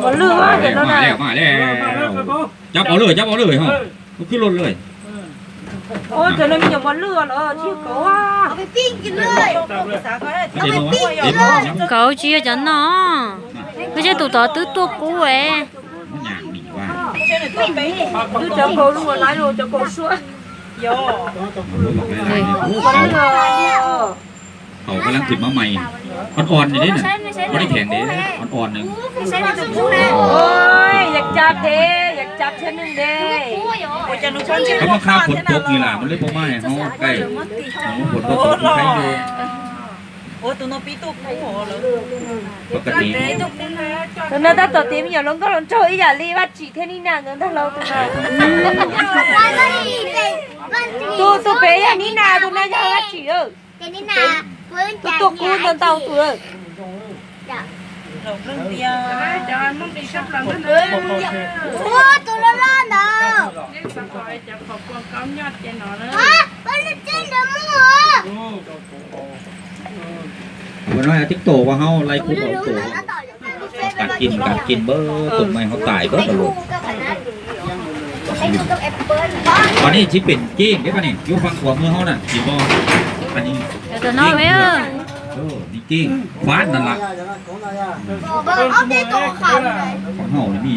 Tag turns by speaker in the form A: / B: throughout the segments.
A: บ่ลือว่าเดี๋ยวนั้น
B: มาแล้วจับเอาเลยฮะขึ้นรถเลย
A: โอ้เดี๋ยวนั้นมีอย่างบ่ลือเหรอที่เขาว่าเอาไปปิ้งกินเลยเอาไปปิ้งกินเลย
C: cậu chia cho nó bây giờ tụi tao tứ tua cũ ấy
B: มันอย่างนี้ว่า
A: ดูจะโกรู้ว่าไรรู้จะโกชัวย่อบ่ลือ
B: เขากำลังติดมาใหม่อ่อนๆอยู่นี่น่ะไม่ได้แข็งเด้อ่อนๆนึง
A: โอ้ยอยากจับเด้อยากจับเช่นนึงเด้
B: เขามาข้าวฝนตกนี่ล่ะมันเลยพอมาให้เขาใกล้ฝนตกใครอยู่
D: โอ้ตัวน้องปีตุกโอ้โหเลย
B: ปกติ
A: tụi nó ta tổ tím nhiều lắm có lắm chơi giờ đi bắt chỉ thế đi nào nữa thật lâu tụi nó tôi bé nhà đi nào tụi nó cho bắt chỉ ơi tôi cú tụi tao tụi ơi
E: tụi nó lên đâu bên trên đó mua
B: วันน้อยอาทิตย์โตว่าเฮาไล่คุกเอาโตการกินเบอร์ต้นไม้เขาตายเบอร์ตลกตอนนี้ชิเป็นเก้งได้ป่ะนี่อยู่ฝั่งขวามือเฮาน่ะสิบ่อันนี้
C: tụi nó biết
B: นี่เก้งฟ้านนั่นล่ะของเฮานี่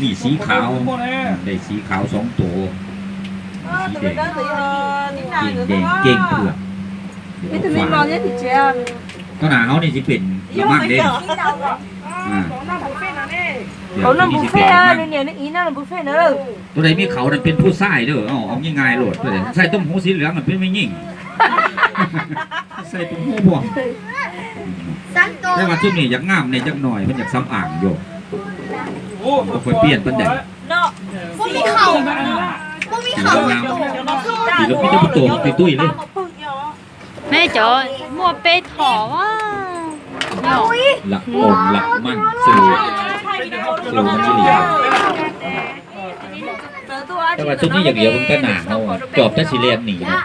B: มีสีขาวได้สีขาว2ตัวสีแดงเก้งเผือก
A: cái tụi mình ngon nhất thì chị em
B: ก็หนาเฮานี่สิเป็นละมั่งเด้
A: เขานั่งบุฟเฟ่ต์เนี่ยนี่อีนั่งบุฟเฟ่ต์เนอะ
B: ตัวใดมีเขานั่นเป็นผู้ชายเด้อเอาง่ายๆโลดตัวใดใส่ต้มหูสีเหลืองมันเป็นไม่ยิ่งใส่ต้มหูบ่วงแต่ว่าชุดนี้อยากงามในจักหน่อยเพิ่นอยากซ้ำอ่างอยู่บ่ค่อยเปลี่ยนปานใด
D: เนาะสีเข่าบ่มีเข่า
B: สีแล้วมีแต่ผู้โตตุ้ยๆเลย
C: mẹ trời mua bê thỏ quá
B: หลักอมหลักมันสื่อมันสิเหลียวแต่ว่าชุดนี้อย่างเดียวมันก็หนาเฮาจอบแต่สิเรียนหนีนะ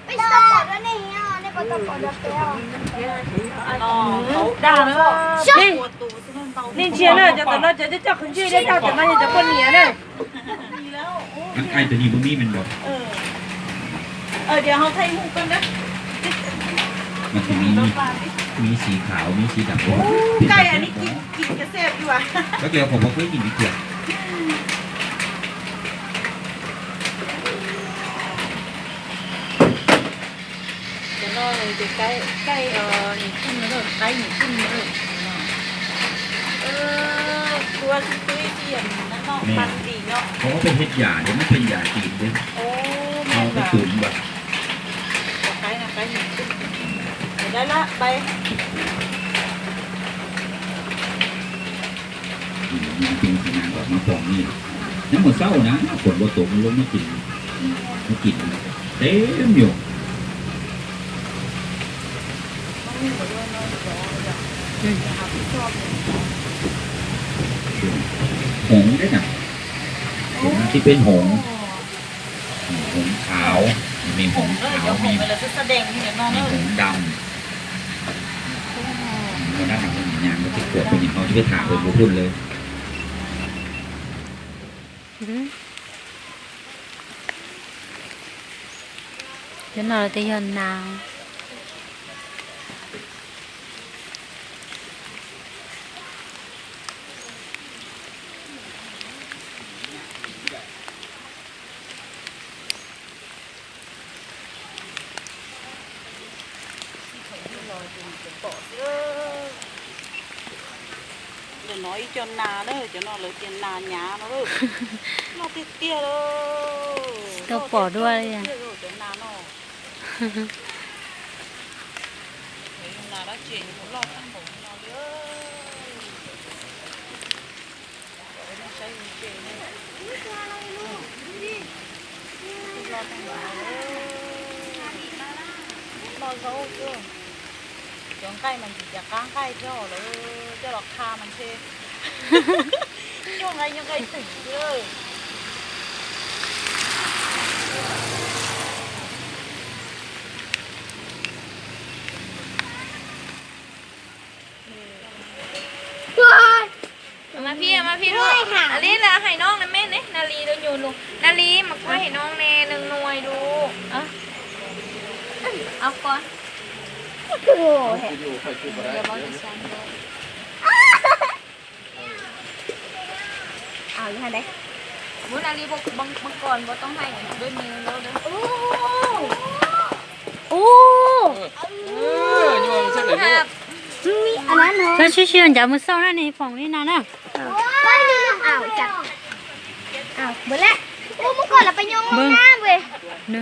E: ไปสปอร์ตแล้วนี่ในปตปอร์ตแล้ว
A: nên chia này cho tụi nó cho không chia để tao tụi nó cho con nhía này
B: อันไอ้ตัวนี้บ่มีมันบ่
D: เดี๋ยวเขาไทยหูกันนะ
B: มันสิมีสีขาวมีสีดำ
D: ไก่อันนี้กินกระเซฟอยู่อ่ะ
B: แล้วเดี๋ยวผมบ่เคยกินอีกเทื่อ
D: เดี๋ยวรอเลยเดี๋ยวใกล้หนีขึ้นแล้วใกล้หนีขึ้นแล้วตัวตุ้ยเสียงนั่นเนาะมันดีเนาะ
B: เขาก็เป็นเฮ็ดยาเดี๋ยวมันเป็นยาจีนเด้
D: โอ้
B: เอาไปตุ๋นแบบ
D: ใกล้นะใกล้หนีขึ้นได้ละไป
B: เป็นขนาดแบบมาปองนี่น้ำมันเศร้านะฝนบ่ตกมันลงมากินเต็มอยู่หงได้น่ะที่เป็นหงขาวมีหงขาวมีหงดำเราได้ทำเป็นอย่างก็ที่ขวดเป็นอย่างเขาที่ไปถามเลยพูดเลย
C: cho nó là tiền nào
D: đừng nói cho nà đó cho nó lấy tiền nà nhá nó rồi nó tiết kia đâu
C: đâu bỏ đua đi à
D: cho nà nó nà đã chuyển cũng lo ăn bổng nó nữa nó xây chuyển lo ăn bổng lo dấu chưa chọn cây mình chỉ chặt cán cây cho lọt kha mình chê cho ngay những cây tỉnh chưa
F: พี่ลูกอันนี้ละให้น้องนะแม่เนี่ยนาลีเราอยู่ลูกนาลีมากล้วยให้น้องแน่1 หน่วยดูเอาก่อนเดี๋ยวบอกจะสั่งเลยเอาอยู่ให้ได้บุญนาลีบอกบังก่อนบ่ต้องให้ด้วยมือเราเด้อโอ้ครับ
E: อันนั้นเนาะ
C: 这去人家们烧那里放的那呢？
E: ไปนี่อ้าวจับอ้าวเบิ่แล้วโอ้เมื่อก่อนเราไปยองลงน้ำเว้ย
C: 呢，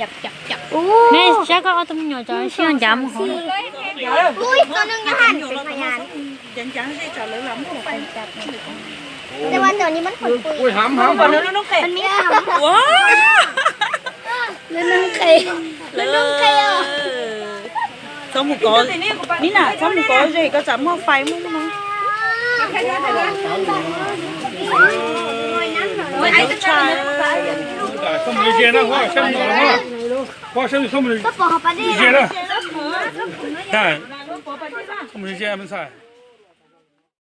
E: จับโอ้
C: 那这个我都没有叫去人家们好。
E: อุ้ยตัวนึงยังหันเป็นพยาน
D: Chẳng chẳng sẽ trả lời lắm không phải.
E: แต่ว่าตัวนี้มันขนปุย
B: อุ้ยหำ
D: Còn nó khẽ.
E: มันมีคำ
D: Wow.
E: แล้วน้องเคยแล้วน้องเคยอ่ะ
D: Sao một có ní nè, sao một có gì có chấm hoa phái không nó. Ôi anh trai ơi.
G: 送不接呢，花生的话，花生送不
E: ก็ปอกไปดิ
G: 接呢，看，送不接没菜。